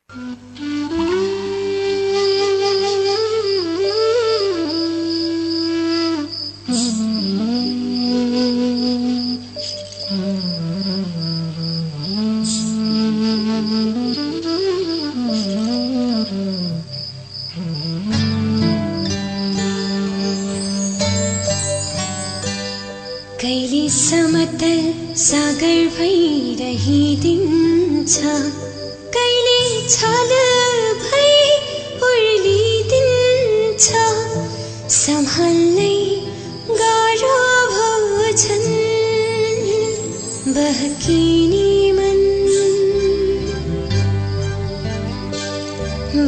कहिले समतल सागर भइरहिदिन्छ, कहिले छल भई उर्लिदिन्छ, सम्हाल्नै गाह्रो भोजन बहकिने मन,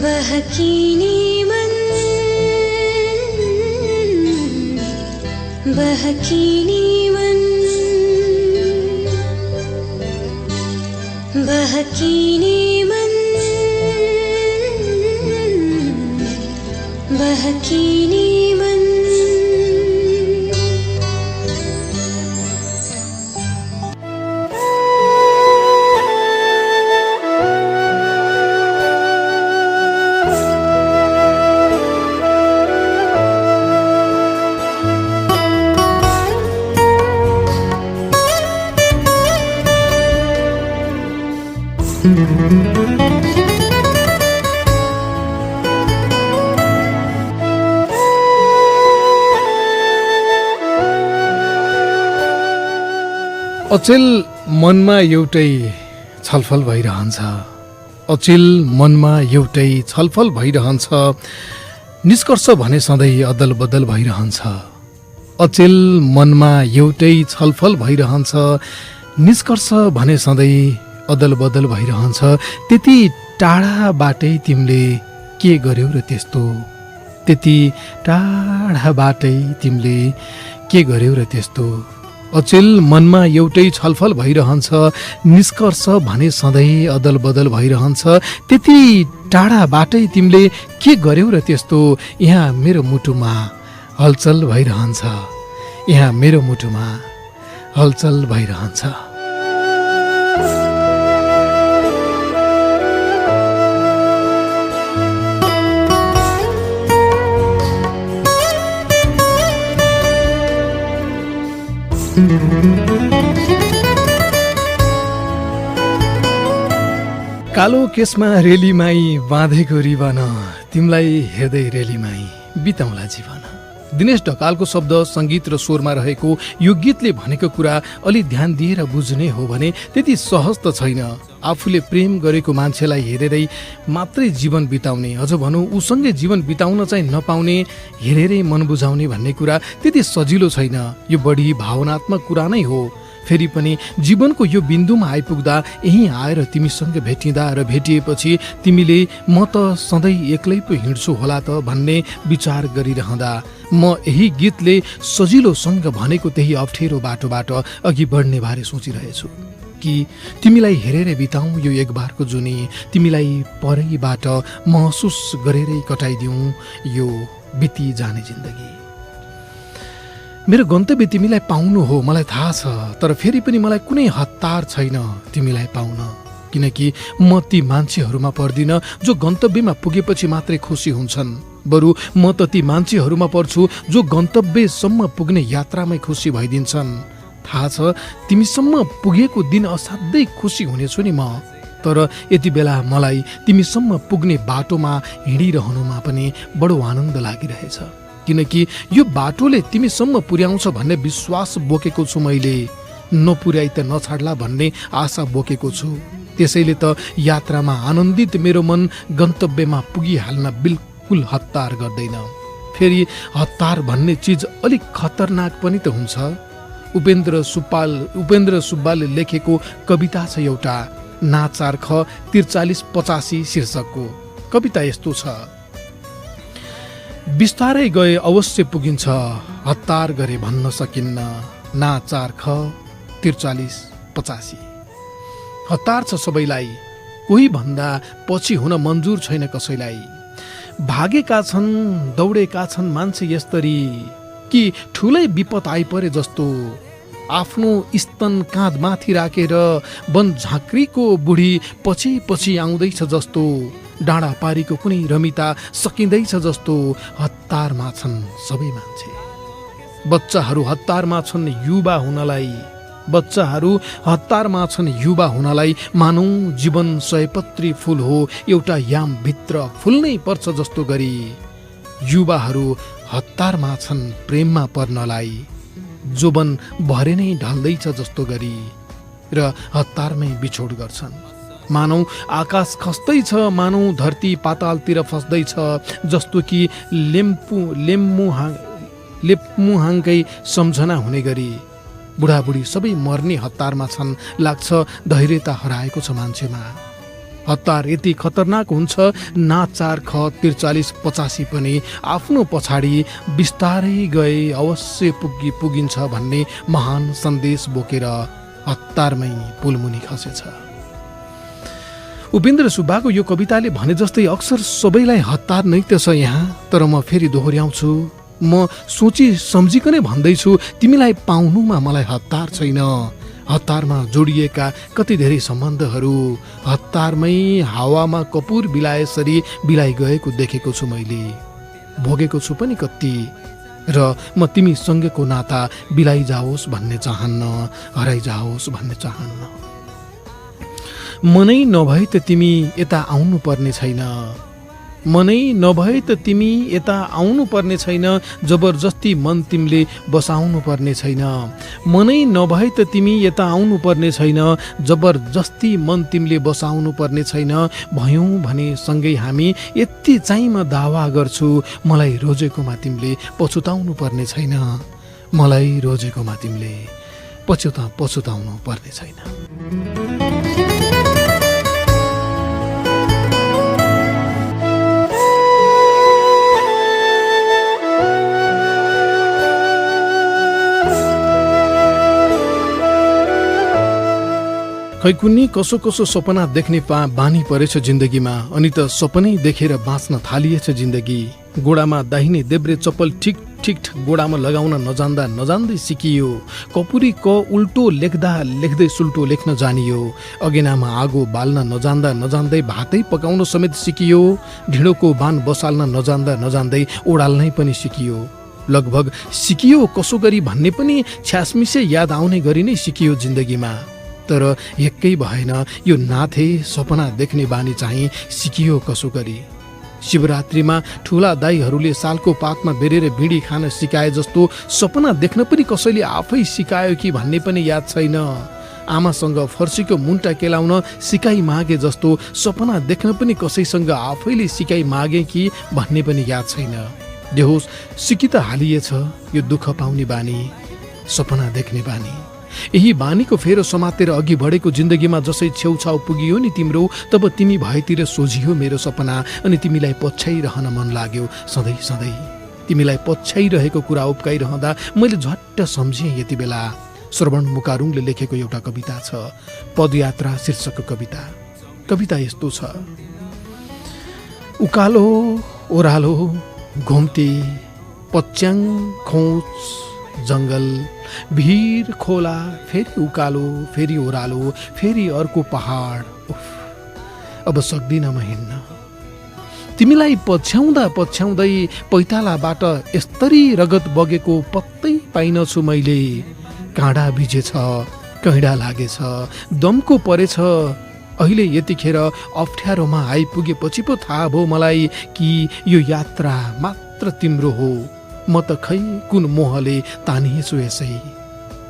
बहकिने मन, बहकिने बहकिने मन, बहकिने मन। अचेल मनमा एउटै छलफल भइरहन्छ, अचेल मनमा एउटै छलफल भइरहन्छ, निष्कर्ष भने सधैँ अदल बदल भइरहन्छ। अचेल मनमा एउटै छलफल भइरहन्छ, निष्कर्ष भने सधैँ अदल बदल भइरहन्छ। त्यति टाढाबाटै तिमीले के गर्यौ र त्यस्तो, त्यति टाढाबाटै तिमीले के गर्यौ र त्यस्तो। अचेल मनमा एउटै छलफल भइरहन्छ, निष्कर्ष भने सधैँ अदल बदल भइरहन्छ। त्यति टाढाबाटै तिमीले के गर्यौ र त्यस्तो। यहाँ मेरो मुटुमा हलचल भइरहन्छ, यहाँ मेरो मुटुमा हलचल भइरहन्छ। कालो केसमा रेलीमाई बाँधेको रिबन, तिमीलाई हेर्दै रेलीमाई बिताउला जीवन। दिनेश ढकालको शब्द सङ्गीत र स्वरमा रहेको यो गीतले भनेको कुरा अलि ध्यान दिएर बुझ्ने हो भने त्यति सहज त छैन। आफूले प्रेम गरेको मान्छेलाई हेरेरै मात्रै जीवन बिताउने, अझ भनौँ उसँगै जीवन बिताउन चाहिँ नपाउने, हेरेरै मन बुझाउने भन्ने कुरा त्यति सजिलो छैन। यो बढी भावनात्मक कुरा नै हो। फेरि पनि जीवनको यो बिन्दुमा आइपुग्दा, यहीँ आएर तिमीसँग भेटिँदा र भेटिएपछि तिमीले म त सधैँ एक्लै पो हिँड्छु होला त भन्ने विचार गरिरहँदा म यही गीतले सजिलोसँग भनेको त्यही अप्ठ्यारो बाटोबाट अघि बढ्ने बारे सोचिरहेछु कि तिमीलाई हेरेर बिताउँ यो एक बारको जुनी, तिमीलाई परैबाट महसुस गरेरै कटाइदिउँ यो बिति जाने जिन्दगी। मेरो गन्तव्य तिमीलाई पाउनु हो मलाई थाहा छ, तर फेरि पनि मलाई कुनै हतार छैन तिमीलाई पाउन, किनकि म ती मान्छेहरूमा पर्दिन जो गन्तव्यमा पुगेपछि मात्रै खुसी हुन्छन्। बरु म त ती मान्छेहरूमा पर्छु जो गन्तव्यसम्म पुग्ने यात्रामै खुसी भइदिन्छन्। थाहा छ तिमीसम्म पुगेको दिन असाध्यै खुसी हुनेछु नि म, तर यति बेला मलाई तिमीसम्म पुग्ने बाटोमा हिँडिरहनुमा पनि बडो आनन्द लागिरहेछ, किनकि यो बाटोले तिमीसम्म पुर्याउँछ भन्ने विश्वास बोकेको छु मैले। नपुर्याइ त नछाड्ला भन्ने आशा बोकेको छु। त्यसैले त यात्रामा आनन्दित मेरो मन गन्तव्यमा पुगिहाल्न बिल्कुल हतार गर्दैन। फेरि हतार भन्ने चिज अलिक खतरनाक पनि त हुन्छ। उपेन्द्र सुब्बाले लेखेको कविता छ एउटा, नाचार ख 4385 शीर्षकको कविता यस्तो छ: बिस्तारै गए अवश्य पुगिन्छ, हतार गरे भन्न सकिन्न। नाचार ख 4385। हतार छ सबैलाई, कोही भन्दा पछि हुन मन्जुर छैन कसैलाई। भागेका छन् दौडेका छन् मान्छे यस्तरी कि ठुलै विपद आइपरे जस्तो। आफ्नो स्तन काँधमाथि राखेर वन झाँक्रीको बुढी पछि पछि आउँदैछ जस्तो, डाँडा पारीको कुनै रमिता सकिँदैछ जस्तो हतारमा छन् सबै मान्छे। बच्चाहरू हतारमा छन् युवा हुनलाई, बच्चाहरू हतारमा छन् युवा हुनलाई। मानौ जीवन सयपत्री फुल हो, एउटा यामभित्र फुल्नै पर्छ जस्तो गरी। युवाहरू हतारमा छन् प्रेममा पर्नलाई, जोबन भरे नै ढल्दैछ जस्तो गरी र हतारमै बिछोड गर्छन्। मानौ आकाश खस्दैछ, मानौ धरती पातालतिर फस्दैछ, जस्तो कि लेप्मुहाङकै सम्झना हुने गरी। बुढाबुढी सबै मर्ने हतारमा छन्, लाग्छ धैर्यता हराएको छ मान्छेमा। हतार यति खतरनाक हुन्छ, ना 4 ख 43-85 पनि आफ्नो पछाडि बिस्तारै गए अवश्य पुगिन्छ भन्ने महान सन्देश बोकेर हतारमै पुलमुनि खसेछ। उपेन्द्र सुब्बाको यो कविताले भने जस्तै अक्सर सबैलाई हतार नै त छ यहाँ। तर म फेरि दोहोर्याउँछु, म सोची सम्झिकनै भन्दैछु, तिमीलाई पाउनुमा मलाई हतार छैन। हतारमा जोडिएका कति धेरै सम्बन्धहरू हतारमै हावामा कपुर बिलाएसरी बिलाइ गएको देखेको छु मैले, भोगेको छु पनि कति। र म तिमीसँगको नाता बिलाइ जाओस् भन्ने चाहन्न, हराइ जाओस् भन्ने चाहन्न। मनै नभए त तिमी यता आउनु पर्ने छैन, मनै नभए त तिमी यता आउनु पर्ने छैन, जबरजस्ती मन तिमीले बसाउनु पर्ने छैन। मनै नभए त तिमी यता आउनु पर्ने छैन, जबरजस्ती मन तिमीले बसाउनु पर्ने छैन। भयौँ भने सँगै हामी, यति चाहिँ म दावा गर्छु, मलाई रोजेकोमा तिमीले पछुताउनु पर्ने छैन, मलाई रोजेकोमा तिमीले पछुताउनु पर्ने छैन। खै कुन्नी कसो कसो सपना देख्ने बानी परेछ जिन्दगीमा, अनि त सपनै देखेर बाँच्न थालिएछ जिन्दगी। गोडामा दाहिने देब्रे चप्पल ठिक ठिक गोडामा लगाउन नजान्दै सिकियो। कपुरी क उल्टो लेख्दै सुल्टो लेख्न जानियो। अगेनामा आगो बाल्न नजान्दै भातै पकाउन समेत सिकियो। ढिँडोको बान बसाल्न नजान्दै ओडाल्नै पनि सिकियो। लगभग सिकियो कसो गरी भन्ने पनि छ्यासमिसे याद आउने गरी नै सिकियो जिन्दगीमा। तर एकै भएन, यो नाथे सपना देख्ने बानी चाहिँ सिकियो कसो गरी। शिवरात्रिमा ठुला दाईहरूले सालको पातमा बेरेर बिडी खान सिकाए जस्तो सपना देख्न पनि कसैले आफै सिकायो कि भन्ने पनि याद छैन। आमासँग फर्सीको मुन्टा केलाउन सिकाइ मागे जस्तो सपना देख्न पनि कसैसँग आफैले सिकाइ मागे कि भन्ने पनि याद छैन। जे होस्, सिकी त हालिएछ यो दुःख पाउने बानी, सपना देख्ने बानी। यही बानीको फेरो समातेर अघि बढेको जिन्दगीमा जसै छेउछाउ पुगियो नि तिम्रो, तब तिमी भएतिर सोझियो मेरो सपना, अनि तिमीलाई पछ्याइरहन मन लाग्यो सधैँ। तिमीलाई पछ्याइरहेको कुरा उप्काइरहँदा मैले झट्ट सम्झेँ यति बेला। श्रवण मुकारुङले लेखेको एउटा कविता छ, पदयात्रा शीर्षकको कविता। कविता यस्तो छ: उकालो ओह्रालो घुम्ती पच्याङ खोज जङ्गल, भिर खोला, फेरि उकालो, फेरि ओह्रालो, फेरि अर्को पहाड। अब सक्दिन म हिँड्न। तिमीलाई पछ्याउँदै पैतालाबाट यस्तरी रगत बगेको पत्तै पाइनछु मैले। काँडा भिजेछ, कैँडा लागेछ, दमको परेछ। अहिले यतिखेर अप्ठ्यारोमा आइपुगेपछि पो थाहा भयो मलाई कि यो यात्रा मात्र तिम्रो हो। म त खै कुन मोहले तानिएछु यसै।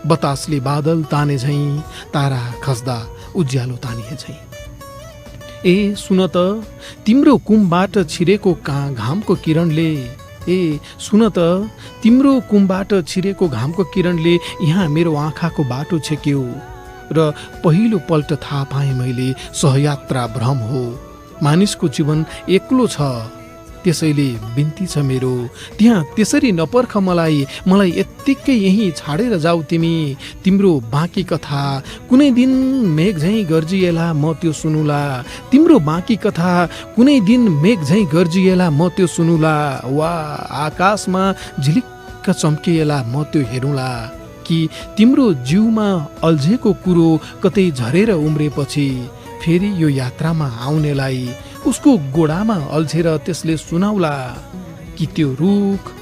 बतासले बादल ताने झैँ, तारा खस्दा उज्यालो तानिए झैँ। ए सुन त तिम्रो कुमबाट छिरेको घामको किरणले, ए सुन त तिम्रो कुमबाट छिरेको घामको किरणले यहाँ मेरो आँखाको बाटो छेक्यो। र पहिलो पल्ट थाहा पाएँ मैले, सहयात्रा भ्रम हो। मानिसको जीवन एक्लो छ, त्यसैले बिन्ती छ मेरो, त्यहाँ त्यसरी नपर्ख मलाई। यत्तिकै यहीँ छाडेर जाऊ तिमी। तिम्रो बाँकी कथा कुनै दिन मेघ झैँ गर्जिएला म त्यो सुनुला। तिम्रो बाँकी कथा कुनै दिन मेघ झैँ गर्जिएला म त्यो सुनुला। वा आकाशमा झिलिक्क चम्किएला म त्यो हेरुला। कि तिम्रो जिउमा अल्झेको कुरो कतै झरेर उम्रेपछि फेरि यो यात्रामा आउनेलाई उसको गोडामा अल्झेर त्यसले सुनाउला कि त्यो रुख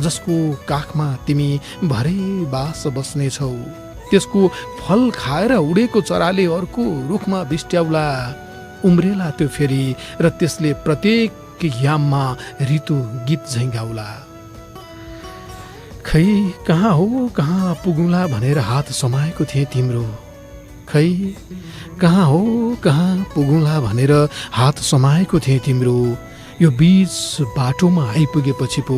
जसको काखमा तिमी भरे बास बस्नेछौ त्यसको फल खाएर उडेको चराले अर्को रुखमा बिस्ट्याउला, उम्रेला त्यो फेरि र त्यसले प्रत्येक याममा ऋतु गीत झैँ गाउला। खै कहाँ हो कहाँ पुगुला भनेर हात समाएको थिएँ तिम्रो, खै कहाँ हो कहाँ पुगुला भनेर हात समाएको थिएँ तिम्रो। यो बीच बाटोमा आइपुगेपछि पो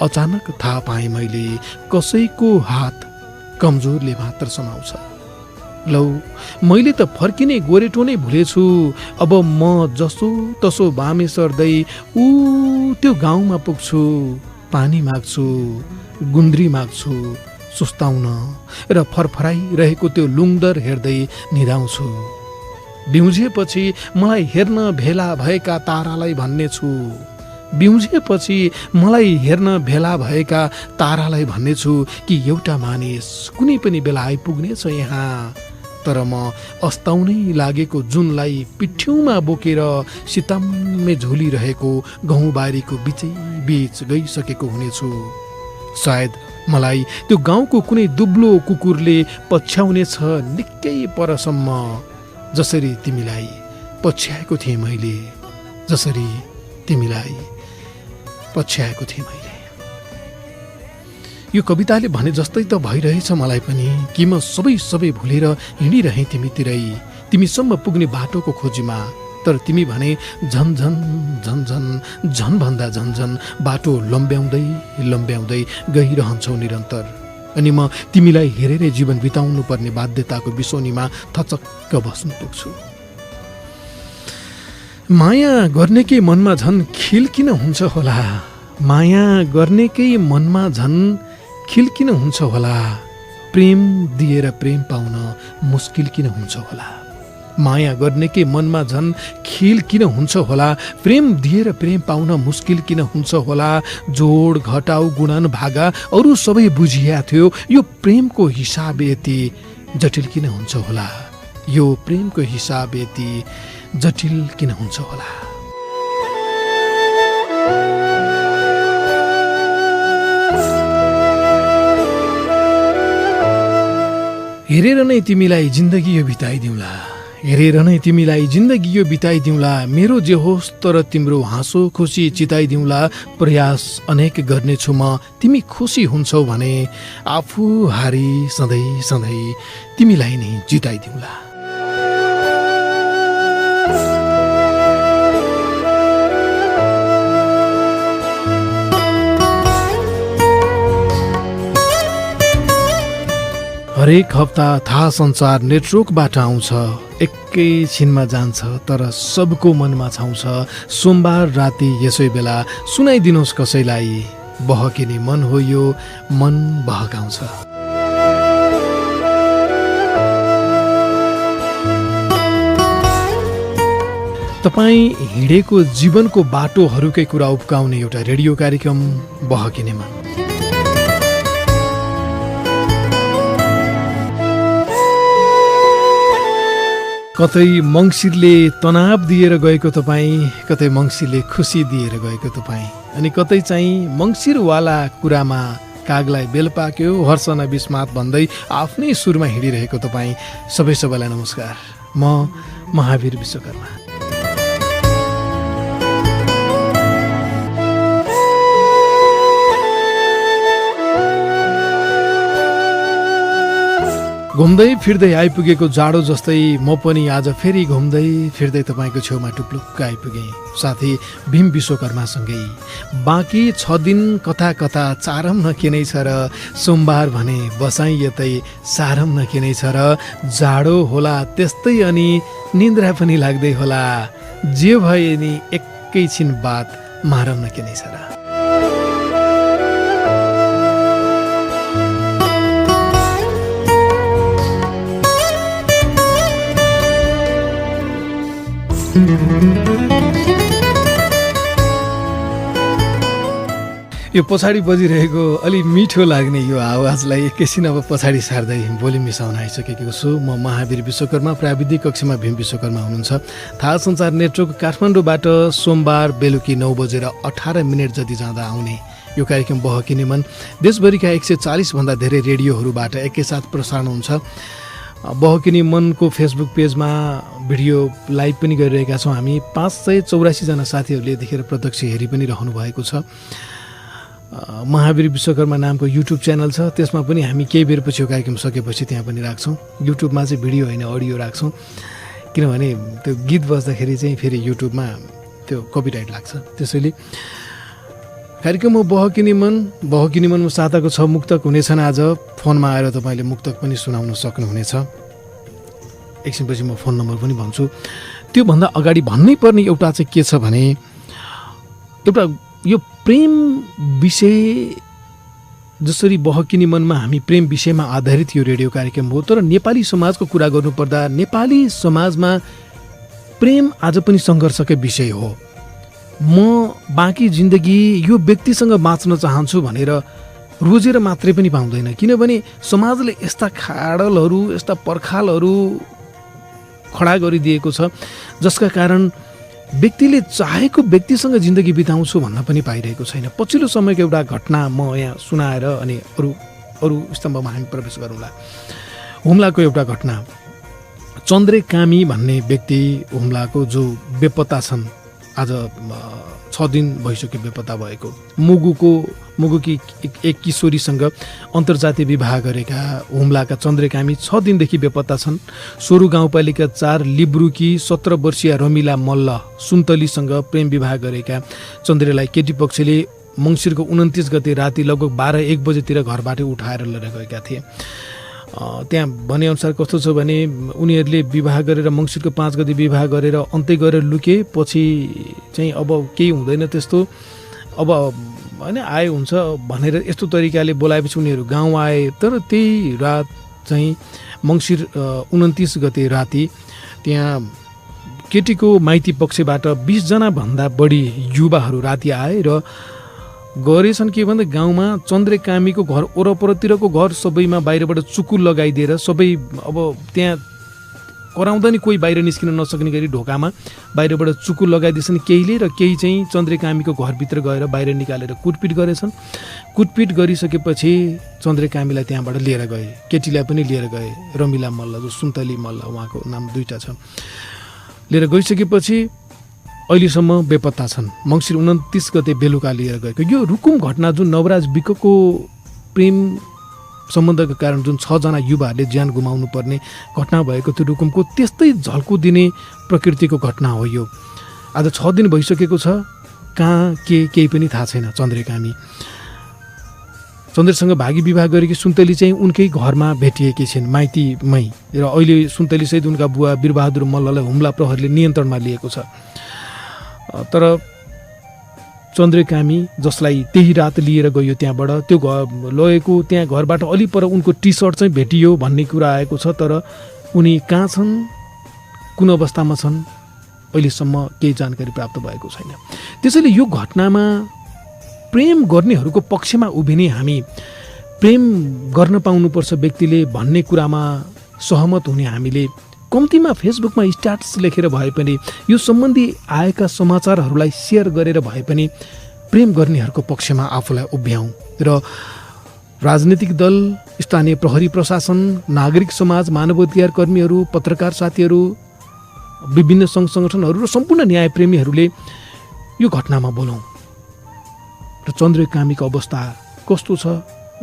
अचानक थाहा पाएँ मैले कसैको हात कमजोरले मात्र समाउँछ। लौ मैले त फर्किने गोरेटो नै भुलेछु। अब म जसो तसो बामे सर्दै त्यो गाउँमा पुग्छु, पानी माग्छु, गुन्द्री माग्छु सुस्ताउन र फरफराइरहेको त्यो लुङदर हेर्दै निदाउँछु। बिउझेपछि मलाई हेर्न भेला भएका तारालाई भन्नेछु, बिउझेपछि मलाई हेर्न भेला भएका तारालाई भन्नेछु कि एउटा मानिस कुनै पनि बेला आइपुग्नेछ यहाँ। तर म अस्ताउनै लागेको जुनलाई पिठ्यौमा बोकेर सितम्मे झुलिरहेको गहुँबारीको बिचै बीच गइसकेको हुनेछु। सायद मलाई त्यो गाउँको कुनै दुब्लो कुकुरले पछ्याउनेछ निकै परसम्म, जसरी तिमीलाई पछ्याएको थिएँ मैले, जसरी तिमीलाई पछ्याएको थिएँ मैले। यो कविताले भने जस्तै त भइरहेछ मलाई पनि कि म सबै भुलेर हिँडिरहेँ तिमीतिरै, तिमीसम्म पुग्ने बाटोको खोजीमा। तर तिमी भने झन झन झन झन झन भन्दा झन झन बाटो लम्ब्याउँदै लम्ब्याउँदै गइरहन्छौ निरन्तर। अनि म तिमीलाई हेरेरै जीवन बिताउनु पर्ने बाध्यताको बिसोनीमा थचक्क बस्नु पुग्छु। माया गर्नेकै मनमा झन् खिल किन हुन्छ होला, माया गर्नेकै मनमा झन् खिल किन हुन्छ होला, प्रेम दिएर प्रेम पाउन मुस्किल किन हुन्छ होला। माया गर्नेकै मनमा झन् खिल किन हुन्छ होला, प्रेम दिएर प्रेम पाउन मुस्किल किन हुन्छ होला। जोड घटाउ गुणन भागा अरू सबै बुझिया थियो, यो प्रेमको हिसाब यति जटिल किन हुन्छ होला, यो प्रेमको हिसाब यति जटिल किन हुन्छ होला। हेरेर नै तिमीलाई जिन्दगी यो बिताइदिउँला, हेरेर नै तिमीलाई जिन्दगी यो बिताइदिउँला। मेरो जे होस् तर तिम्रो हाँसो खुसी चिताइदिउँला। प्रयास अनेक गर्नेछु म तिमी खुसी हुन्छौ भने, आफू हारी सधैँ सधैँ तिमीलाई नै जिताइदिउँला। हरेक हप्ता थाहा संसार नेटवर्कबाट आउँछ, एकैछिनमा जान्छ तर सबको मनमा छाउँछ। सोमबार राति यसै बेला सुनाइदिनुहोस् कसैलाई, बहकिने मन हो यो मन बहकाउँछ। तपाईँ हिँडेको जीवनको बाटोहरूकै कुरा उब्काउने एउटा रेडियो कार्यक्रम बहकिने मन। कतै मङ्सिरले तनाव दिएर गएको तपाईँ, कतै मङ्सिरले खुसी दिएर गएको तपाईँ, अनि कतै चाहिँ मङ्सिरवाला कुरामा कागलाई बेल पाक्यो हर्षना बिस्मात भन्दै आफ्नै सुरमा हिँडिरहेको तपाईँ सबैलाई नमस्कार। म महावीर विश्वकर्मा। घुम्दै फिर्दै आइपुगेको जाडो जस्तै म पनि आज फेरि घुम्दै फिर्दै तपाईँको छेउमा टुप्लुक्क आइपुगेँ, साथी भीम विश्वकर्मासँगै। बाँकी 6 दिन कता कता चारम न के नै छ र, सोमबार भने बसाइ यतै सारम न के नै छ र। जाडो होला त्यस्तै अनि निन्द्रा पनि लाग्दै होला, जे भए नि एकैछिन बात मारम न के नै छ र। यो पछाडि बजिरहेको अलि मिठो लाग्ने यो आवाजलाई एकैछिन अब पछाडि सार्दै बोली मिसाउन आइसकेको छु। म महावीर विश्वकर्मा, प्राविधिक कक्षमा भीम विश्वकर्मा हुनुहुन्छ। थाहा सञ्चार नेटवर्क काठमाडौँबाट सोमबार बेलुकी 9:18 जति जाँदा आउने यो कार्यक्रम बहकिने मन देशभरिका 140 भन्दा धेरै रेडियोहरूबाट एकैसाथ प्रसारण हुन्छ। बहकिने मनको फेसबुक पेजमा भिडियो लाइभ पनि गरिरहेका छौँ हामी। 584 जना साथीहरूले देखेर प्रत्यक्ष हेरि पनि रहनु भएको छ। महावीर विश्वकर्मा नामको युट्युब च्यानल छ, त्यसमा पनि हामी केही बेरपछि यो कार्यक्रम सकेपछि त्यहाँ पनि राख्छौँ। युट्युबमा चाहिँ भिडियो होइन अडियो राख्छौँ, किनभने त्यो गीत बज्दाखेरि चाहिँ फेरि युट्युबमा त्यो कपिराइट लाग्छ। त्यसैले कार्यक्रममा बहकिने मनमा साताको 6 मुक्तक हुनेछन्। आज फोनमा आएर तपाईँले मुक्तक पनि सुनाउन सक्नुहुनेछ। एकछिनपछि म फोन नम्बर पनि भन्छु। त्योभन्दा अगाडि भन्नै पर्ने एउटा चाहिँ के छ भने, एउटा यो प्रेम विषय जसरी बहकिने मनमा हामी प्रेम विषयमा आधारित यो रेडियो कार्यक्रम हो, तर नेपाली समाजको कुरा गर्नुपर्दा नेपाली समाजमा प्रेम आज पनि सङ्घर्षकै विषय हो। म बाँकी जिन्दगी यो व्यक्तिसँग बाँच्न चाहन्छु भनेर रोजेर मात्रै पनि पाउँदैन, किनभने समाजले यस्ता खाडलहरू, यस्ता पर्खालहरू खडा गरिदिएको छ जसका कारण व्यक्तिले चाहेको व्यक्तिसँग जिन्दगी बिताउँछु भन्न पनि पाइरहेको छैन। पछिल्लो समयको एउटा घटना म यहाँ सुनाएर अनि अरू स्तम्भमा हामी प्रवेश गरौँला। हुम्लाको एउटा घटना, चन्द्रे कामी भन्ने व्यक्ति हुम्लाको जो बेपत्ता छन्, आज 6 दिन भइसक्यो बेपत्ता भएको। मुगुकी एक किशोरीसँग अन्तर्जातीय विवाह गरेका हुम्लाका चन्द्रकामी 6 दिनदेखि बेपत्ता छन्। सोरु गाउँपालिका 4 लिब्रुकी 17 वर्षीय रमिला मल्ल सुन्तलीसँग प्रेम विवाह गरेका चन्द्रेलाई केटी पक्षले मङ्सिरको 29 गते राति लगभग 12-1 बजेतिर घरबाट उठाएर लिएर गएका थिए। त्यहाँ भनेअनुसार कस्तो छ भने, उनीहरूले विवाह गरेर मङ्सिरको 5 गते विवाह गरेर अन्तै गरेर लुके। पछि चाहिँ अब केही हुँदैन त्यस्तो, अब होइन आए हुन्छ भनेर यस्तो तरिकाले बोलाएपछि उनीहरू गाउँ आए। तर त्यही रात चाहिँ मङ्सिर 29 गते राति त्यहाँ केटीको माइती पक्षबाट 20 जना भन्दा बढी युवाहरू राति आए र गरेछन् के भन्दा गाउँमा चन्द्रकामीको घर वरपरतिरको घर सबैमा बाहिरबाट चुकुल लगाइदिएर सबै अब त्यहाँ कराउँदा नि कोही बाहिर निस्किन नसक्ने गरी ढोकामा बाहिरबाट चुकुल लगाइदिएछन् केहीले, र केही चाहिँ चन्द्रकामीको घरभित्र गएर बाहिर निकालेर कुटपिट गरेछन्। कुटपिट गरिसकेपछि चन्द्रकामीलाई त्यहाँबाट लिएर गए, केटीलाई पनि लिएर गए। रमिला मल्ल जो सुन्तली मल्ल, उहाँको नाम 2टा छ, लिएर गइसकेपछि अहिलेसम्म बेपत्ता छन्। मङ्सिर 29 गते बेलुका लिएर गएको यो रुकुम घटना, जुन नवराज विकको प्रेम सम्बन्धका कारण जुन 6 जना युवाहरूले ज्यान गुमाउनु पर्ने घटना भएको थियो रुकुमको, त्यस्तै झल्को दिने प्रकृतिको घटना हो यो। आज 6 दिन भइसकेको छ, कहाँ के केही पनि थाहा छैन। चन्द्रसँग भागी विवाह गरेकी सुन्तली चाहिँ उनकै घरमा भेटिएकी छिन्, माइतीमै। र अहिले सुन्तलीसहित उनका बुवा वीरबहादुर मल्ललाई हुम्ला प्रहरीले नियन्त्रणमा लिएको छ। तर चन्द्रकामी जसलाई त्यही रात लिएर गयो त्यहाँबाट, त्यो घर लगेको त्यहाँ घरबाट अलि पर उनको टी सर्ट चाहिँ भेटियो भन्ने कुरा आएको छ। तर उनी कहाँ छन्, कुन अवस्थामा छन्, अहिलेसम्म केही जानकारी प्राप्त भएको छैन। त्यसैले यो घटनामा प्रेम गर्नेहरूको पक्षमा उभिने हामी, प्रेम गर्न पाउनुपर्छ व्यक्तिले भन्ने कुरामा सहमत हुने हामीले कम्तीमा फेसबुकमा स्ट्याटस लेखेर भए पनि, यो सम्बन्धी आएका समाचारहरूलाई सेयर गरेर भए पनि प्रेम गर्नेहरूको पक्षमा आफूलाई उभ्याउँ। र राजनीतिक दल, स्थानीय प्रहरी प्रशासन, नागरिक समाज, मानवाधिकार कर्मीहरू, पत्रकार साथीहरू, विभिन्न सङ्घ सङ्गठनहरू र सम्पूर्ण न्यायप्रेमीहरूले यो घटनामा बोलौँ। र चन्द्रकामीको अवस्था कस्तो छ,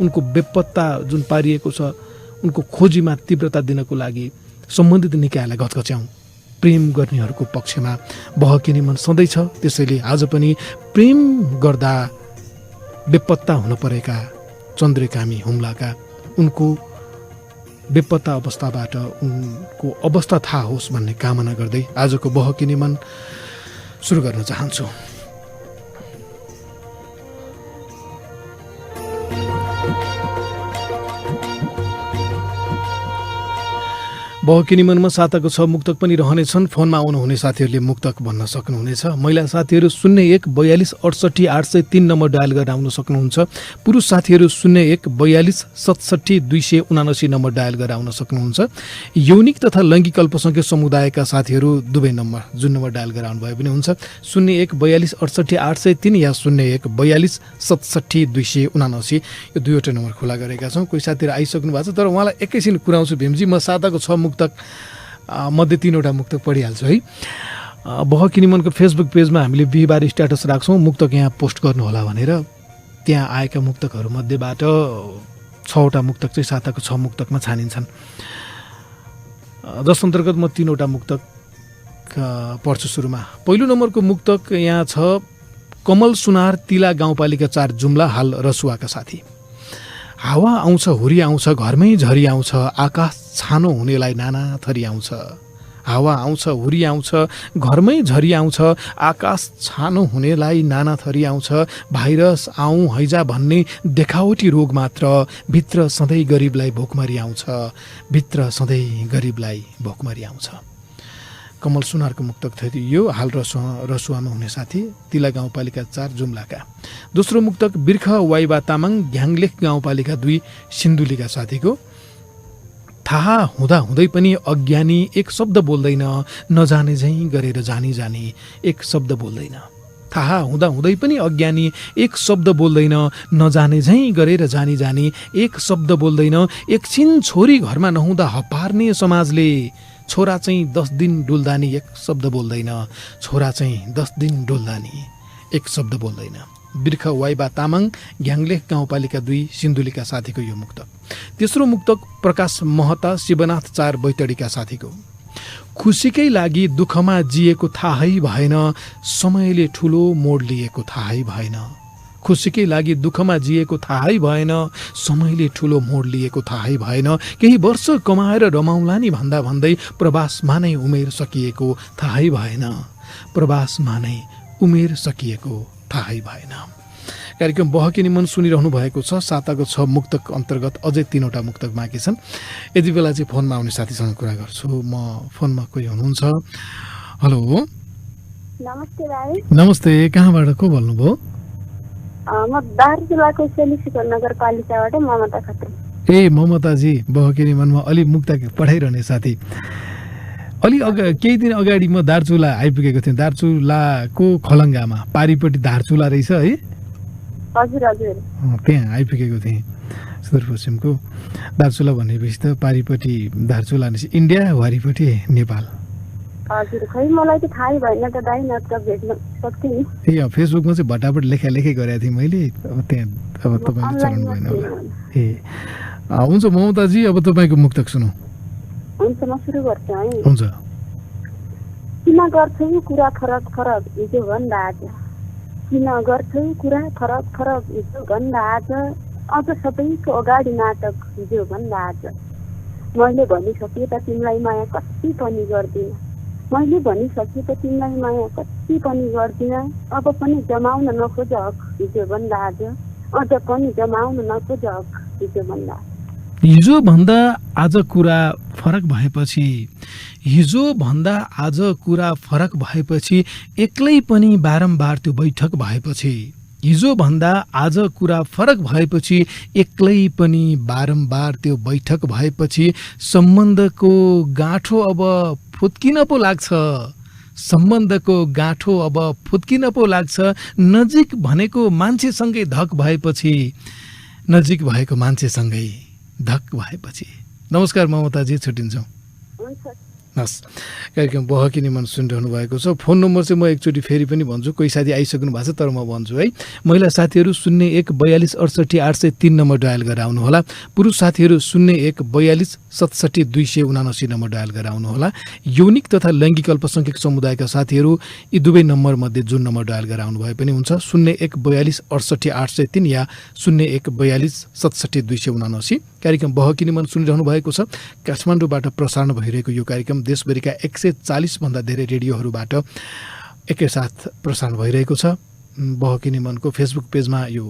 उनको बेपत्ता जुन पारिएको छ, उनको खोजीमा तीव्रता दिनको लागि सम्बन्धित निकायलाई घचघच्याउँ। प्रेम गर्नेहरूको पक्षमा बहकिने मन सधैँ छ। त्यसैले आज पनि प्रेम गर्दा बेपत्ता हुन परेका चन्द्रकामी हुम्लाका, उनको बेपत्ता अवस्थाबाट उनको अवस्था थाहा होस् भन्ने कामना गर्दै आजको बहकिने मन सुरु गर्न चाहन्छु। बहकिनी मनमा साताको 6 मुक्तक पनि रहनेछन्। फोनमा आउनुहुने साथीहरूले मुक्तक भन्न सक्नुहुनेछ। महिला साथीहरू 01 42 68 803 नम्बर डायल गरेर आउन सक्नुहुन्छ। पुरुष साथीहरू 01 42 67 279 नम्बर डायल गरेर आउन सक्नुहुन्छ। यौनिक तथा लैङ्गिक अल्पसङ्ख्यक समुदायका साथीहरू दुवै नम्बर जुन नम्बर डायल गरेर आउनुभए पनि हुन्छ 01 42 68 803 या 01 42 67 279 यो दुईवटा नम्बर खुला गरेका छौँ। कोही साथीहरू आइसक्नु भएको छ, तर उहाँलाई एकैछिन कुराउँछु भीमजी। म साताको 6 मुक्तक मध्ये 3वटा मुक्तक पढिहाल्छु है। बहकिनी मनको फेसबुक पेजमा हामीले बिहिबार स्ट्याटस राख्छौँ मुक्तक यहाँ पोस्ट गर्नुहोला भनेर। त्यहाँ आएका मुक्तकहरूमध्येबाट 6वटा मुक्तक चाहिँ साताको 6 मुक्तकमा छानिन्छन्, जस अन्तर्गत म 3वटा मुक्तक पढ्छु। सुरुमा पहिलो नम्बरको मुक्तक यहाँ छ कमल सुनार तिला गाउँपालिका 4 जुम्ला, हाल रसुवाका साथी। हावा आउँछ हुरी आउँछ घरमै झरी आउँछ, आकाश छानो हुनेलाई नाना थरी आउँछ। हावा आउँछ हुरी आउँछ घरमै झरी आउँछ, आकाश छानो हुनेलाई नाना थरी आउँछ। भाइरस आउँ हैजा भन्ने देखावटी रोग मात्र, भित्र सधैँ गरिबलाई भोकमरी आउँछ, भित्र सधैँ गरिबलाई भोकमरी आउँछ। कमल सुनारको मुक्तक थियो यो, हाल रसुवामा हुने साथी, तिला गाउँपालिका 4 जुम्लाका। दोस्रो मुक्तक बिर्ख वाइबा तामाङ घ्याङलेख गाउँपालिका 2 सिन्धुलीका साथीको। थाहा हुँदा हुँदै पनि अज्ञानी एक शब्द बोल्दैन, नजाने झैँ गरेर जानी जानी एक शब्द बोल्दैन। थाहा हुँदा हुँदै पनि अज्ञानी एक शब्द बोल्दैन, नजाने झैँ गरेर जानी जानी एक शब्द बोल्दैन। एकछिन छोरी घरमा नहुँदा हपार्ने समाजले, छोरा चाहिँ 10 दिन डुल्दानी एक शब्द बोल्दैन, छोरा चाहिँ 10 दिन डुल्दानी एक शब्द बोल्दैन। बिर्ख वाइबा तामाङ घ्याङलेख गाउँपालिका 2 सिन्धुलीका साथीको यो मुक्तक। तेस्रो मुक्तक प्रकाश महता शिवनाथ 4 बैतडीका साथीको। खुसीकै लागि दुःखमा जिएको थाहै भएन, समयले ठुलो मोड लिएको थाहै भएन। खुसीकै लागि दुःखमा जिएको थाहै भएन, समयले ठुलो मोड लिएको थाहै भएन। केही वर्ष कमाएर रमाउला नि भन्दा भन्दै प्रवासमा नै उमेर सकिएको थाहै भएन, प्रवासमा नै उमेर सकिएको थाहै भएन। कार्यक्रम बहकिनी मन सुनिरहनु भएको छ। साताको 6 मुक्तक अन्तर्गत अझै 3वटा मुक्तक बाँकी छन्। यति बेला चाहिँ फोनमा आउने साथीसँग कुरा गर्छु। म फोनमा कोही हुनुहुन्छ? हेलो, नमस्ते भाइ। नमस्ते, कहाँबाट को बोल्नुभयो? म दार्चुला जिल्लाको सेलिसिकर नगरपालिकाबाट ममता खत्री। ए ममताजी, बहकिनी मनमा अलि मुक्तक पढाइरहने साथी। केही दिन अगाडि म दार्चुला आइपुगेको थिएँ। दार्चुलाको खलङ्गामा पारिपट्टि दार्चुला रहेछ है? हजुर हजुर, त्यहाँ आइपुगेको थिएँ। सुदूरपश्चिमको दार्चुला भनेपछि त पारिपट्टि दार्चुला भनेपछि इन्डिया, वारिपट्टि नेपाल। हजुर, खै मलाई त थाहै भएन त दाइ, नत्र भेट्न सक्थेँ नि। ए फेसबुकमा चाहिँ भटाभट लेखालेखी गरेको थिएँ मैले। अब त्यहाँ अब तपाईँले चलाउनु भएन होला। ए हुन्छ ममताजी, अब तपाईँको मुक्तक सुनौ। हुन्छ, म सुरु गर्छु है। हुन्छ। किन गर्छौ कुरा फरक फरक हिजो भन्दा आज, किन गर्छौ कुरा फरक फरक हिजो भन्दा आज, अझ सबैको अगाडि नाटक हिजो भन्दा आज। मैले भनिसके त तिमीलाई माया कति पनि गर्दिन, मैले भनिसके त तिमीलाई माया कति पनि गर्दिन। अब पनि जमाउन नखोज हक हिजो भन्दा आज, अझ पनि जमाउन नखोज हक हिजो भन्दा। हिजो भन्दा आज कुरा फरक भएपछि, हिजो भन्दा आज कुरा फरक भएपछि, एक्लै पनि बारम्बार त्यो बैठक भएपछि, हिजो भन्दा आज कुरा फरक भएपछि, एक्लै पनि बारम्बार त्यो बैठक भएपछि, सम्बन्धको गाँठो अब फुत्किन पो लाग्छ, सम्बन्धको गाँठो अब फुत्किन पो लाग्छ। नजिक भनेको मान्छेसँगै धक भएपछि, नजिक भएको मान्छेसँगै धक भएपछि। नमस्कार ममताजी, छुट्टिन्छौँ। हस्, कार्यक्रम बहकिनी मन सुनिरहनु भएको छ। फोन नम्बर चाहिँ म एकचोटि फेरि पनि भन्छु, कोही साथी आइसक्नु भएको छ तर म भन्छु है। महिला साथीहरू 01 42 68 803 नम्बर डायल गरेर आउनुहोला। पुरुष साथीहरू 01 42 67 279 नम्बर डायल गरेर आउनुहोला। यौनिक तथा लैङ्गिक अल्पसङ्ख्यक समुदायका साथीहरू यी दुवै नम्बरमध्ये जुन नम्बर डायल गरेर आउनुभए पनि हुन्छ 01 42 68 803 या 01 42 67 279। कार्यक्रम बहकिनी मन सुनिरहनु भएको छ। काठमाडौँबाट प्रसारण भइरहेको यो कार्यक्रम देशभरिका 140 भन्दा धेरै रेडियोहरूबाट एकैसाथ प्रसारण भइरहेको छ। बहकिने मनको फेसबुक पेजमा यो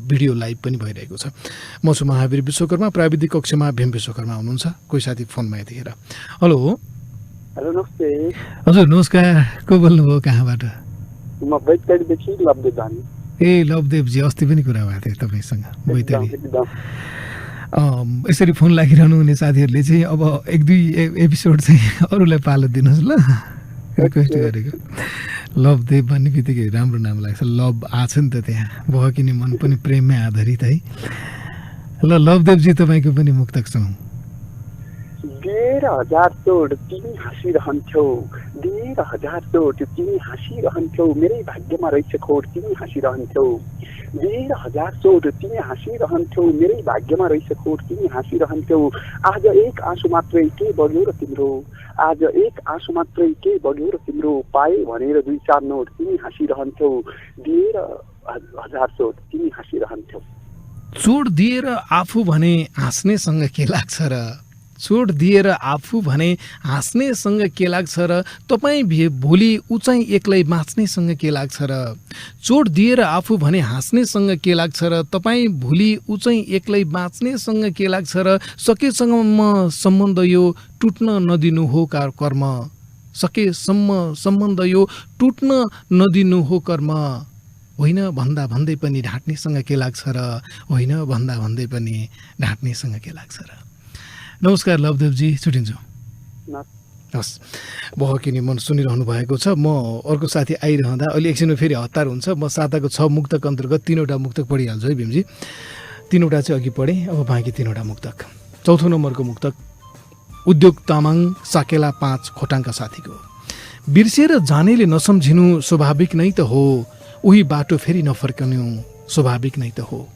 भिडियो लाइभ पनि भइरहेको छ। म छु महावीर विश्वकर्मा, प्राविधिक कक्षमा भीम विश्वकर्मा हुनुहुन्छ। कोही साथी फोनमा यतिखेर। हेलो हेलो नमस्ते। हजुर नमस्कार, को बोल्नुभयो, कहाँबाट? म बैतडीदेखि लभदेव धामी। ए लभदेवजी, अस्ति पनि कुरा भएको थियो तपाईँसँग बैतडी। यसरी फोन लागिरहनु हुने साथीहरूले चाहिँ अब 1-2 एपिसोड चाहिँ अरूलाई पालो दिनुहोस् ल, रिक्वेस्ट गरेको। लभदेव भन्ने बित्तिकै राम्रो नाम लाग्छ, लभ आछ नि त त्यहाँ, बहकिने मन पनि प्रेममै आधारित है। ल लभदेवजी, तपाईँको पनि मुक्तक छौँ। 1,000 चोट तिमी हाँसिरहन्छौ, 1,000 चोट तिमी हाँसिरहन्छौ, मेरै भाग्यमा रहेछ खोट तिमी हाँसिरहन्छौ। 1,000 चोट तिमी हाँसिरहन्छौ, मेरै भाग्यमा रहेछ खोट तिमी हाँसिरहन्छौ। आज एक आँसु मात्रै के बग्यो र तिम्रो, आज एक आँसु मात्रै के बग्यो र तिम्रो, पाए भनेर 2-4 नोट तिमी हाँसिरहन्छौ। 1,000 चोट तिमी हाँसिरहन्छौ। चोट दिएर आफू भने हाँस्नेसँग के लाग्छ र, चोट दिएर आफू भने हाँस्नेसँग के लाग्छ र, तपाईँ भोलि उचाइ एक्लै बाँच्नेसँग के लाग्छ र। चोट दिएर आफू भने हाँस्नेसँग के लाग्छ र, तपाईँ भोलि उचाइ एक्लै बाँच्नेसँग के लाग्छ र। सकेसम्म सम्बन्ध यो टुट्न नदिनु हो कर्म, सकेसम्म सम्बन्ध यो टुट्न नदिनु हो कर्म। होइन भन्दा भन्दै पनि ढाँट्नेसँग के लाग्छ र, होइन भन्दा भन्दै पनि ढाँट्नेसँग के लाग्छ र। नमस्कार लभदेवजी, छुट्टिन्छौँ। हस्, बहकिने मन सुनिरहनु भएको छ। म अर्को साथी आइरहँदा अहिले एकछिनमा फेरि हतार हुन्छ। म साताको 6 मुक्तक अन्तर्गत 3वटा मुक्तक पढिहाल्छु है भीमजी। 3वटा चाहिँ अघि पढेँ, अब बाँकी 3वटा मुक्तक। 4थो नम्बरको मुक्तक उद्योग तामाङ साकेला 5 खोटाङका साथीको। बिर्सेर जानेले नसम्झिनु स्वाभाविक नै त हो, उही बाटो फेरि नफर्कनु स्वाभाविक नै त हो।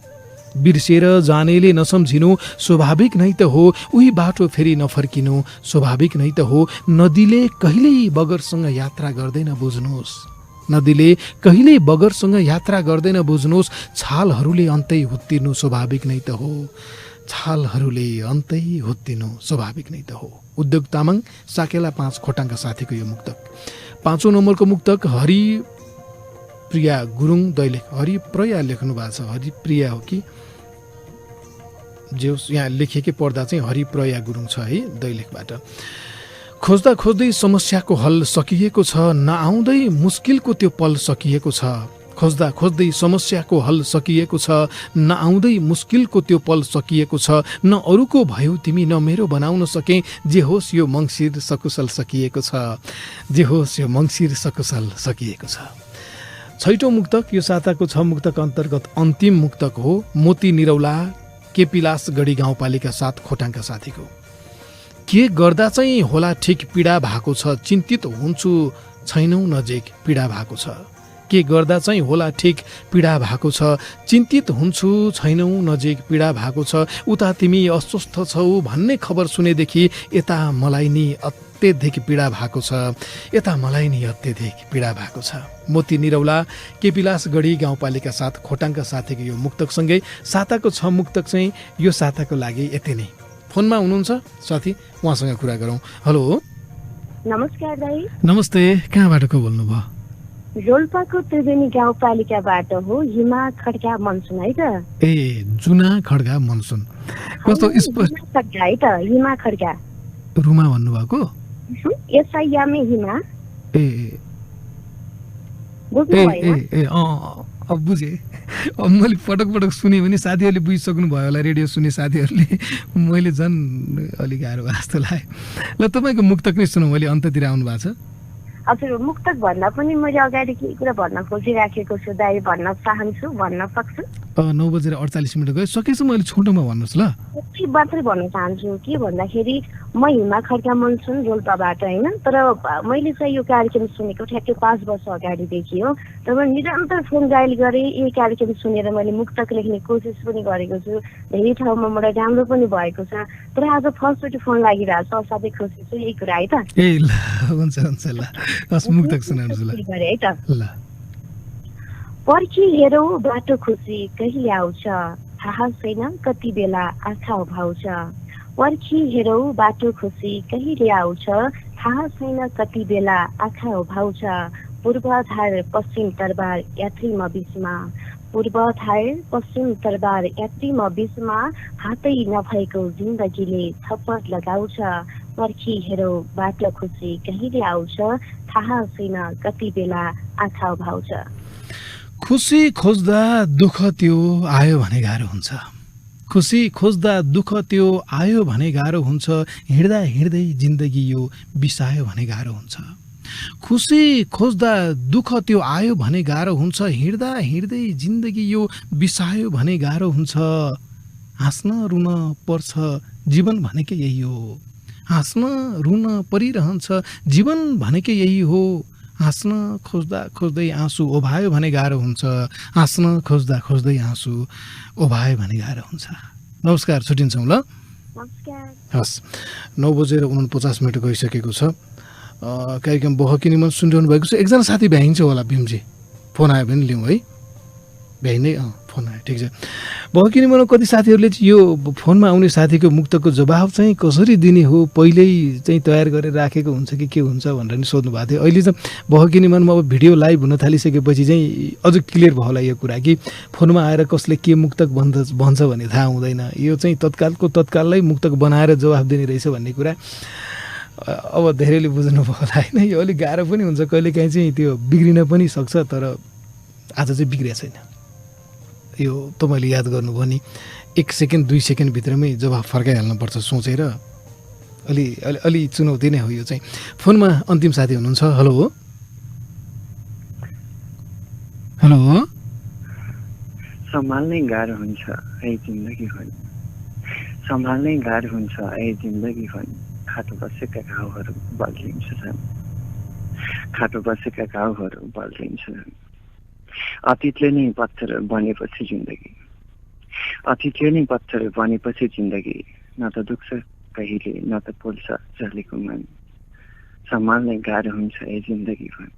बिर्सेर जानेले नसम्झिनु स्वाभाविक नै त हो, उही बाटो फेरि नफर्किनु स्वाभाविक नै त हो। नदीले कहिल्यै बगरसँग यात्रा गर्दैन बुझ्नुहोस्, नदीले कहिल्यै बगरसँग यात्रा गर्दैन बुझ्नुहोस्। छालहरूले अन्तै हुत्तिनु स्वाभाविक नै त हो, छालहरूले अन्तै हुत्तिनु स्वाभाविक नै त हो। उद्योग तामाङ साकेला 5 खोटाङका साथीको यो मुक्तक। 5औं नम्बरको मुक्तक हरिप्रिया गुरुङ दैलेख। हरिप्रिया लेख्नु भएको छ, हरिप्रिया हो कि जे यहाँ लेखिएकै पढ्दा चाहिँ हरिप्रिया गुरुङ छ है, दैलेखबाट। खोज्दा खोज्दै समस्याको हल सकिएको छ, नआउँदै मुस्किलको त्यो पल सकिएको छ। खोज्दा खोज्दै समस्याको हल सकिएको छ, नआउँदै मुस्किलको त्यो पल सकिएको छ। न अरूको भयो तिमी न मेरो बनाउन सके, जे होस् यो मङ्सिर सकुशल सकिएको छ, जे होस् यो मङ्सिर सकुशल सकिएको छ। 6औं मुक्तक यो साताको 6 मुक्तक अन्तर्गत अन्तिम मुक्तक हो। मोती निरौला केपिलास गढी गाउँपालिका 7 खोटाङका साथीको। के गर्दा चाहिँ होला ठिक पीडा भएको छ, चिन्तित हुन्छु छैनौ नजिक पीडा भएको छ। के गर्दा चाहिँ होला ठिक पीडा भएको छ, चिन्तित हुन्छु छैनौ नजिक पीडा भएको छ। उता तिमी अस्वस्थ छौ भन्ने खबर सुनेदेखि यता मलाई नि अत्यधिक पीडा भएको छ, यता मलाई नि अत्यधिक पीडा भएको छ। मोती निरौला केपिलास गढी गाउँपालिका 7 खोटाङका साथीको यो मुक्तकसँगै साताको 6 मुक्तक चाहिँ यो साताको लागि यति नै। फोनमा हुनुहुन्छ साथी, उहाँसँग कुरा गरौँ। हेलो नमस्कार दाइ। नमस्ते, कहाँबाट को बोल्नुभयो? रोल्पाको त्रिवेणी गाउँपालिकाबाट हो, हिमा खड्का मनसुन है त। ए जुना खड्का मनसुन, कस्तो स्पष्ट खड्का है त, हिमा खड्का। रुमा भन्नुभएको? एसआइयामे हिमा। ए बुझ्नु भयो? ए अब बुझेँ। अब मैले पटक पटक सुने भने साथीहरूले बुझिसक्नु भयो होला, रेडियो सुने साथीहरूले। मैले झन् अलिक गाह्रो भयो जस्तो लाग्यो। ल तपाईँको मुक्तक नै सुनौँ, अहिले अन्ततिर आउनु भएको छ। हजुर, मुक्तक भन्दा पनि मैले अगाडि केही कुरा भन्न खोजिराखेको छु दाइ, भन्न चाहन्छु, भन्न सक्छु। 9:48 गयो, सकेसम्म अहिले छोटोमा भन्नुहोस् ल। यति मात्रै भन्न चाहन्छु के भन्दाखेरि म हिमा खड्का मनसुन रोल्पाबाट होइन, तर मैले चाहिँ यो कार्यक्रम सुनेको ठ्याक्कै 5 वर्ष अगाडिदेखि हो। तर म निरन्तर फोन डायल गरेँ, यही कार्यक्रम सुनेर मैले मुक्तक लेख्ने कोसिस पनि गरेको छु, धेरै ठाउँमा मलाई राम्रो पनि भएको छ। तर आज फर्स्टचोटि फोन लागिरहेको छ, असाध्यै खुसी छु यही कुरा है त। ए ल हुन्छ हुन्छ, ल हस् मुक्तक सुनाउनुहोस् ल। है त ल। पर्खी हेरौ बाटो खुसी कहिले आउँछ, थाहा छैन कति बेला आँखा उभाउँछ। पर्खी हेरौ बाटो खुसी कहिले आउँछ, थाहा छैन कति बेला आँखा उभाउँछ। पूर्वाधार पश्चिम तरबार यात्री म बिचमा पूर्वाधार पश्चिम तरबार यात्री म बिचमा हातै नभएको जिन्दगीले थप्पड लगाउँछ पर्खी हेरौ बाटो खुसी कहिले आउँछ थाहा छैन कति बेला आँखा भाउँछ खुसी खोज्दा दुःख त्यो आयो भने गाह्रो हुन्छ खुसी खोज्दा दुःख त्यो आयो भने गाह्रो हुन्छ हिँड्दा हिँड्दै जिन्दगी यो बिसायो भने गाह्रो हुन्छ खुसी खोज्दा दुःख त्यो आयो भने गाह्रो हुन्छ हिँड्दा हिँड्दै जिन्दगी यो बिसायो भने गाह्रो हुन्छ हाँस्न रुन पर्छ जीवन भनेकै यही हो हाँस्न रुन परिरहन्छ जीवन भनेकै यही हो हाँस्न खोज्दा खोज्दै आँसु ओभायो भने गाह्रो हुन्छ हाँस्न खोज्दा खोज्दै आँसु ओभायो भने गाह्रो हुन्छ नमस्कार छुट्टिन्छौँ ल नमस्कार हस् 9:49 गइसकेको छ कार्यक्रम बहकिनी मन सुनिरहनु भएको छ एकजना साथी भ्याइन्छ होला भीमजी फोन आयो भने लिउँ है भ्याइनै फोन आयो ठिक छ बहकिनी मन कति साथीहरूले चाहिँ यो फोनमा आउने साथीको मुक्तको जवाब चाहिँ कसरी दिने हो पहिल्यै चाहिँ तयार गरेर राखेको हुन्छ कि के हुन्छ भनेर नि सोध्नु भएको थियो अहिले चाहिँ बहकिनी मनमा अब भिडियो लाइभ हुन थालिसकेपछि चाहिँ अझ क्लियर भयो होला यो कुरा कि फोनमा आएर कसले के मुक्तक भन्छ भन्ने थाहा हुँदैन यो चाहिँ तत्कालै मुक्तक बनाएर जवाब दिने रहेछ भन्ने कुरा अब धेरैले बुझ्नु भयो होला होइन यो अलिक गाह्रो पनि हुन्छ कहिलेकाहीँ चाहिँ त्यो बिग्रिन पनि सक्छ तर आज चाहिँ बिग्रिएको छैन यो तपाईँले याद गर्नुभयो नि 1 सेकेन्ड 2 सेकेन्ड भित्रमै जवाफ फर्काइहाल्नुपर्छ सोचेर अलि चुनौती नै हो यो चाहिँ फोनमा अन्तिम साथी हुनुहुन्छ हेलो हेलो सम्हाल्नै गाह्रो हुन्छ ए जिन्दगीभरि सम्हाल्नै गाह्रो हुन्छ ए जिन्दगीभरि खाटो बसेका घाउहरू बल्झिन्छन् खाटो बसेका घाउहरू बल्झिन्छन् अतीतले नै पत्थर बनेपछि जिन्दगी अतीतले नै पत्थर बनेपछि जिन्दगी न त दुख्छ कहिले न त पोल्छ जलेको मन सम्हाल्नै गाह्रो हुन्छ ए जिन्दगीभरि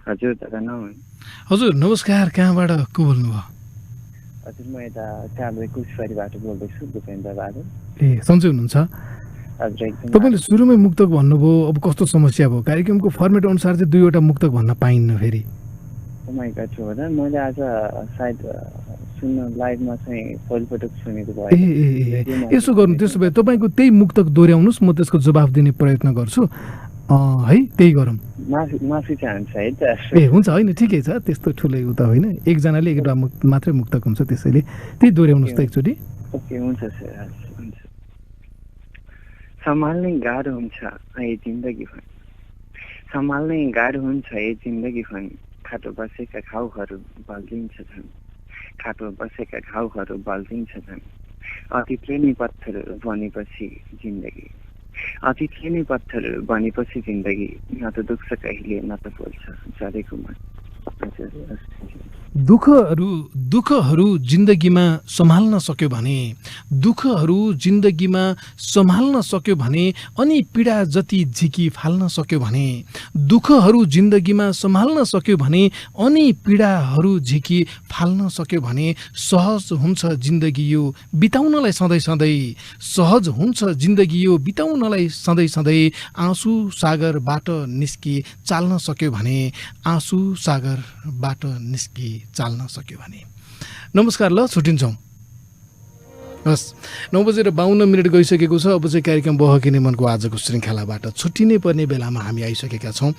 हजुर दादा हजुर नमस्कार कहाँबाट को बोल्नुभयो हजुर म यता काभ्रे कुचबारीबाट बोल्दैछु भूपेन्द्र बहादुर ए सन्चै हुनुहुन्छ तपाईँले सुरुमै मुक्तक भन्नुभयो अब कस्तो समस्या भयो कार्यक्रमको फर्मेट अनुसार चाहिँ 2वटा मुक्तक भन्न पाइन्न फेरि छु होला मैले आज सायद सुन्न लाइभमा चाहिँ पहिलोपटक सुनेको भयो ए यसो गर्नु त्यसो भए तपाईँको त्यही मुक्तक दोहोऱ्याउनुहोस् म त्यसको जवाफ दिने प्रयत्न गर्छु है त्यही गरौँ माफी चाहन्छु है त ए हुन्छ होइन ठिकै छ त्यस्तो ठुलै उता होइन एकजनाले एउटा मात्रै मुक्तक हुन्छ त्यसैले त्यही दोहोऱ्याउनुहोस् त एकचोटि ओके हुन्छ सर हुन्छ सम्हाल्नै गाह्रो हुन्छ ए जिन्दगीभरि सम्हाल्नै गाह्रो हुन्छ ए जिन्दगीभरि खाटो बसेका घाउहरू बल्झिन्छ झन् खाटो बसेका घाउहरू बल्झिन्छ झन् अतीतले नै पत्थर बनेपछि जिन्दगी अतीतले नै पत्थर बनेपछि जिन्दगी न त दुख्छ कहिले न त पोल्छ जलेको मन दुःखहरू जिन्दगीमा सम्हाल्न सक्यो भने दुःखहरू जिन्दगीमा सम्हाल्न सक्यो भने अनि पीडा जति झिकी फाल्न सक्यो भने दुःखहरू जिन्दगीमा सम्हाल्न सक्यो भने अनि पीडाहरू झिकी फाल्न सक्यो भने सहज हुन्छ जिन्दगी यो बिताउनलाई सधैँ सधैँ सहज हुन्छ जिन्दगी यो बिताउनलाई सधैँ सधैँ आँसु सागरबाट निस्की चाल्न सक्यो भने आँसु सागरबाट निस्की चाल्न सक्यो भने नमस्कार ल छुट्टिन्छौँ हस् 9:52 गइसकेको छ अब चाहिँ कार्यक्रम बहकिने मनको आजको श्रृङ्खलाबाट छुट्टिनै पर्ने बेलामा हामी आइसकेका छौँ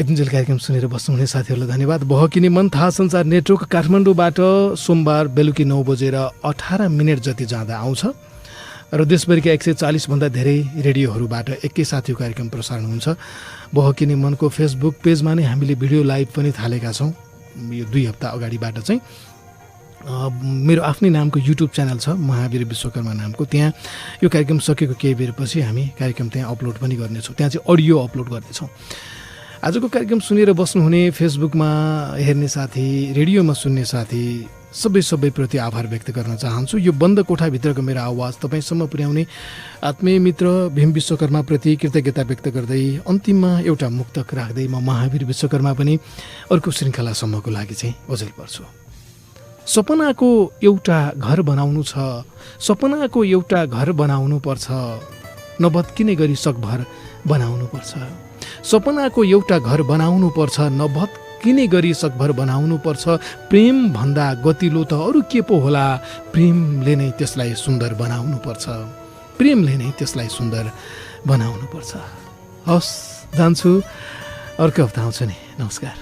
यतिन्जेल कार्यक्रम सुनेर बस्नुहुने साथीहरूलाई धन्यवाद बहकिने मन थाहा संसार नेटवर्क काठमाडौँबाट सोमबार बेलुकी 9:18 जति जाँदा आउँछ र देशभरिका 140 भन्दा धेरै रेडियोहरूबाट एकैसाथ यो कार्यक्रम प्रसारण हुन्छ बहकिने मनको फेसबुक पेजमा नै हामीले भिडियो लाइभ पनि थालेका छौँ यो 2 हप्ता अगाडिबाट चाहिँ मेरो आफ्नै नामको युट्युब च्यानल छ महावीर विश्वकर्मा नामको त्यहाँ यो कार्यक्रम सकेको केही बेरपछि हामी कार्यक्रम त्यहाँ अपलोड पनि गर्नेछौँ त्यहाँ चाहिँ अडियो अपलोड गर्नेछौँ आजको कार्यक्रम सुनेर बस्नुहुने फेसबुकमा हेर्ने साथी रेडियोमा सुन्ने साथी सबैप्रति आभार व्यक्त गर्न चाहन्छु यो बन्द कोठाभित्रको मेरो आवाज तपाईँसम्म पुर्याउने आत्मीय मित्र भीम विश्वकर्माप्रति कृतज्ञता व्यक्त गर्दै अन्तिममा एउटा मुक्तक राख्दै म महावीर विश्वकर्मा पनि अर्को श्रृङ्खलासम्मको लागि चाहिँ ओझेल पर्छु सपनाको एउटा घर बनाउनु छ सपनाको एउटा घर बनाउनु पर्छ नभत्किने गरी सकभर बनाउनु पर्छ सपनाको एउटा घर बनाउनुपर्छ, नभत्किने गरी सकभर बनाउनुपर्छ। प्रेम भन्दा गतिलो त अरू के पो होला, प्रेमले नै त्यसलाई सुन्दर बनाउनुपर्छ, प्रेमले नै त्यसलाई सुन्दर बनाउनुपर्छ। हवस्, जान्छु, अर्को हप्ता आउँछु नि। नमस्कार।